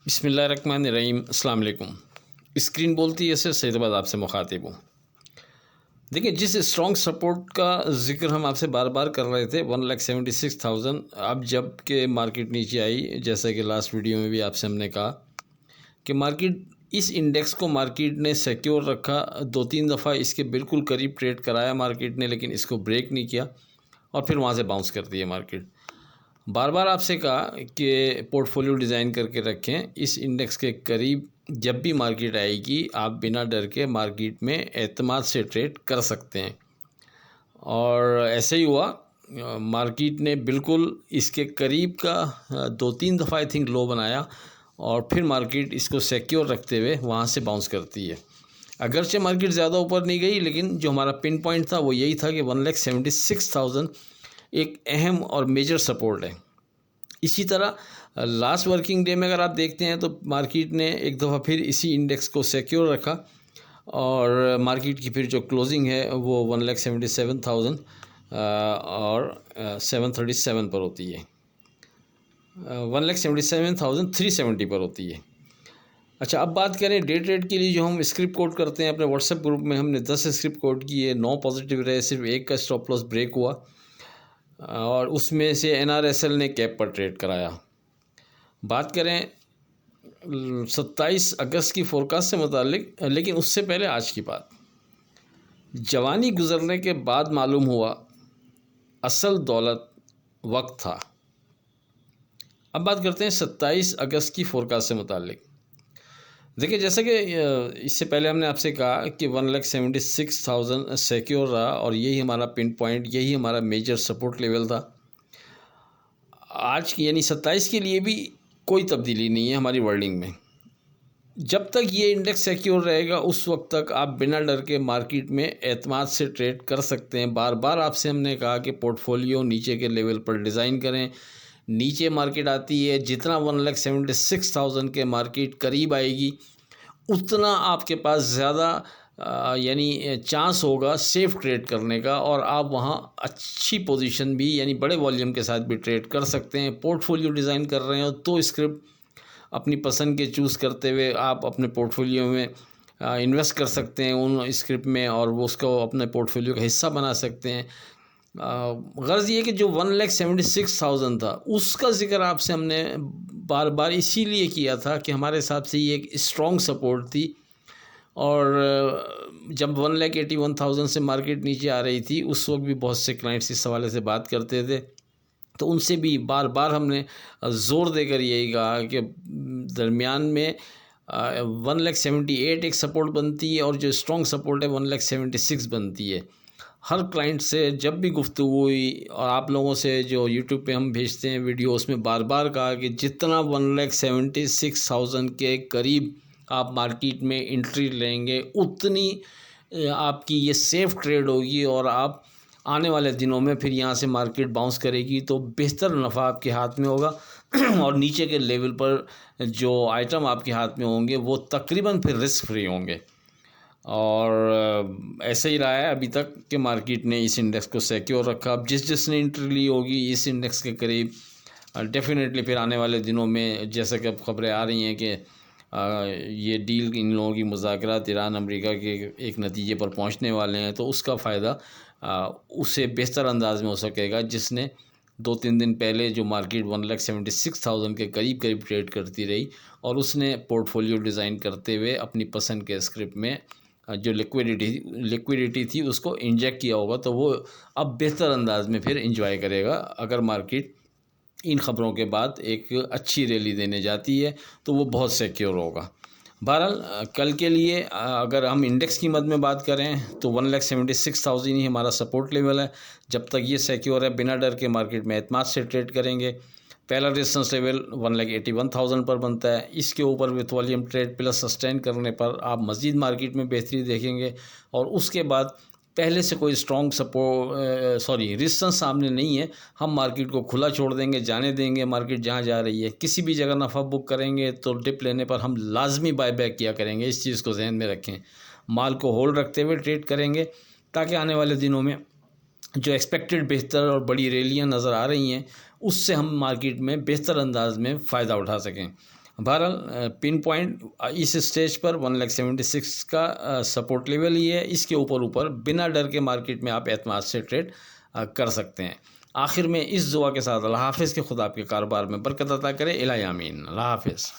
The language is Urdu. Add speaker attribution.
Speaker 1: بسم اللہ الرحمن الرحیم۔ السلام علیکم۔ اسکرین بولتی ہے سے سید آباد آپ سے مخاطب ہوں۔ دیکھیں، جس اسٹرانگ سپورٹ کا ذکر ہم آپ سے بار بار کر رہے تھے 1,76,000، اب جب کہ مارکیٹ نیچے آئی، جیسا کہ لاسٹ ویڈیو میں بھی آپ سے ہم نے کہا کہ مارکیٹ اس انڈیکس کو مارکیٹ نے سیکیور رکھا، 2-3 دفعہ اس کے بالکل قریب ٹریڈ کرایا مارکیٹ نے، لیکن اس کو بریک نہیں کیا اور پھر وہاں سے باؤنس کر دیا مارکیٹ۔ بار بار آپ سے کہا کہ پورٹ فولیو ڈیزائن کر کے رکھیں، اس انڈیکس کے قریب جب بھی مارکیٹ آئے گی آپ بنا ڈر کے مارکیٹ میں اعتماد سے ٹریڈ کر سکتے ہیں، اور ایسے ہی ہوا۔ مارکیٹ نے بالکل اس کے قریب کا 2-3 دفعہ لو بنایا اور پھر مارکیٹ اس کو سیکیور رکھتے ہوئے وہاں سے باؤنس کرتی ہے۔ اگرچہ مارکیٹ زیادہ اوپر نہیں گئی، لیکن جو ہمارا پن پوائنٹ تھا وہ یہی تھا کہ 1,76,000 ایک اہم اور میجر سپورٹ ہے۔ اسی طرح لاسٹ ورکنگ ڈے میں اگر آپ دیکھتے ہیں تو مارکیٹ نے ایک دفعہ پھر اسی انڈیکس کو سیکیور رکھا، اور مارکیٹ کی پھر جو کلوزنگ ہے وہ 1,77,000 اور 737 پر ہوتی ہے، 1,77,370 پر ہوتی ہے۔ اچھا، اب بات کریں ڈے ٹریڈ کے لیے جو ہم اسکرپٹ کوڈ کرتے ہیں اپنے واٹس ایپ گروپ میں، ہم نے 10 اسکرپٹ کوڈ کیے، 9 پازیٹیو رہے، صرف ایک کا اسٹاپ لاس بریک ہوا، اور اس میں سے NRSL نے کیپ پر ٹریڈ کرایا۔ بات کریں 27 اگست کی فورکاسٹ سے متعلق، لیکن اس سے پہلے آج کی بات، جوانی گزرنے کے بعد معلوم ہوا اصل دولت وقت تھا۔ اب بات کرتے ہیں 27 اگست کی فورکاسٹ سے متعلق۔ دیکھیں، جیسا کہ اس سے پہلے ہم نے آپ سے کہا کہ 1,76,000 سیکیور رہا، اور یہی ہمارا پن پوائنٹ، یہی ہمارا میجر سپورٹ لیول تھا۔ آج یعنی 27 کے لیے بھی کوئی تبدیلی نہیں ہے ہماری ورڈنگ میں۔ جب تک یہ انڈیکس سیکیور رہے گا اس وقت تک آپ بنا ڈر کے مارکیٹ میں اعتماد سے ٹریڈ کر سکتے ہیں۔ بار بار آپ سے ہم نے کہا کہ پورٹ فولیو نیچے کے لیول پر ڈیزائن کریں۔ نیچے مارکیٹ آتی ہے، جتنا 1,76,000 کے مارکیٹ قریب آئے گی اتنا آپ کے پاس زیادہ یعنی چانس ہوگا سیف ٹریڈ کرنے کا، اور آپ وہاں اچھی پوزیشن بھی یعنی بڑے والیوم کے ساتھ بھی ٹریڈ کر سکتے ہیں۔ پورٹ فولیو ڈیزائن کر رہے ہو تو اسکرپٹ اپنی پسند کے چوز کرتے ہوئے آپ اپنے پورٹ فولیو میں انویسٹ کر سکتے ہیں ان اسکرپٹ میں، اور وہ اس کو اپنے پورٹ فولیو کا حصہ بنا سکتے ہیں۔ غرض یہ کہ جو 1,76,000 تھا اس کا ذکر آپ سے ہم نے بار بار اسی لیے کیا تھا کہ ہمارے حساب سے یہ ایک اسٹرانگ سپورٹ تھی، اور جب 1,81,000 سے مارکیٹ نیچے آ رہی تھی اس وقت بھی بہت سے کلائنٹس اس حوالے سے بات کرتے تھے، تو ان سے بھی بار بار ہم نے زور دے کر یہی کہا کہ درمیان میں 1,78,000 ایک سپورٹ بنتی ہے، اور جو اسٹرانگ سپورٹ ہے 1,76,000 بنتی ہے۔ ہر کلائنٹ سے جب بھی گفتگو ہوئی، اور آپ لوگوں سے جو یوٹیوب پہ ہم بھیجتے ہیں ویڈیو، اس میں بار بار کہا کہ جتنا 1,76,000 کے قریب آپ مارکیٹ میں انٹری لیں گے اتنی آپ کی یہ سیف ٹریڈ ہوگی، اور آپ آنے والے دنوں میں پھر یہاں سے مارکیٹ باؤنس کرے گی تو بہتر نفع آپ کے ہاتھ میں ہوگا، اور نیچے کے لیول پر جو آئٹم آپ کے ہاتھ میں ہوں گے وہ تقریباً پھر رسک فری ہوں گے۔ اور ایسے ہی رہا ہے ابھی تک کہ مارکیٹ نے اس انڈیکس کو سیکیور رکھا۔ اب جس نے انٹری لی ہوگی اس انڈیکس کے قریب، ڈیفینیٹلی پھر آنے والے دنوں میں، جیسا کہ اب خبریں آ رہی ہیں کہ یہ ڈیل ان لوگوں کی مذاکرات ایران امریکہ کے ایک نتیجے پر پہنچنے والے ہیں، تو اس کا فائدہ اسے بہتر انداز میں ہو سکے گا، جس نے 2-3 دن پہلے جو مارکیٹ 1,76,000 کے قریب ٹریڈ کرتی رہی، اور اس نے پورٹ فولیو ڈیزائن کرتے ہوئے اپنی پسند کے اسکرپٹ میں جو لیکویڈیٹی تھی اس کو انجیکٹ کیا ہوگا، تو وہ اب بہتر انداز میں پھر انجوائے کرے گا۔ اگر مارکیٹ ان خبروں کے بعد ایک اچھی ریلی دینے جاتی ہے تو وہ بہت سیکیور ہوگا۔ بہرحال کل کے لیے اگر ہم انڈیکس کی مد میں بات کریں تو 1,76,000 ہی ہمارا سپورٹ لیول ہے۔ جب تک یہ سیکیور ہے بنا ڈر کے مارکیٹ میں اعتماد سے ٹریڈ کریں گے۔ پہلا ریزسٹنس لیول 1,81,000 پر بنتا ہے، اس کے اوپر with volume trade plus sustain کرنے پر آپ مزید مارکیٹ میں بہتری دیکھیں گے، اور اس کے بعد پہلے سے کوئی اسٹرانگ ریزسٹنس سامنے نہیں ہے، ہم مارکیٹ کو کھلا چھوڑ دیں گے، جانے دیں گے۔ مارکیٹ جہاں جا رہی ہے کسی بھی جگہ نفع بک کریں گے تو ڈپ لینے پر ہم لازمی بائی بیک کیا کریں گے، اس چیز کو ذہن میں رکھیں۔ مال کو ہولڈ رکھتے ہوئے ٹریڈ کریں گے تاکہ آنے والے دنوں میں جو ایکسپیکٹڈ بہتر اور بڑی ریلیاں نظر آ رہی ہیں اس سے ہم مارکیٹ میں بہتر انداز میں فائدہ اٹھا سکیں۔ بہرحال پن پوائنٹ اس اسٹیج پر 1,76,000 کا سپورٹ لیول ہی ہے. اس کے اوپر بنا ڈر کے مارکیٹ میں آپ اعتماد سے ٹریڈ کر سکتے ہیں. آخر میں اس دعا کے ساتھ اللہ حافظ کہ خدا آپ کے کاروبار میں برکت عطا کرے. الہی آمین. اللہ حافظ.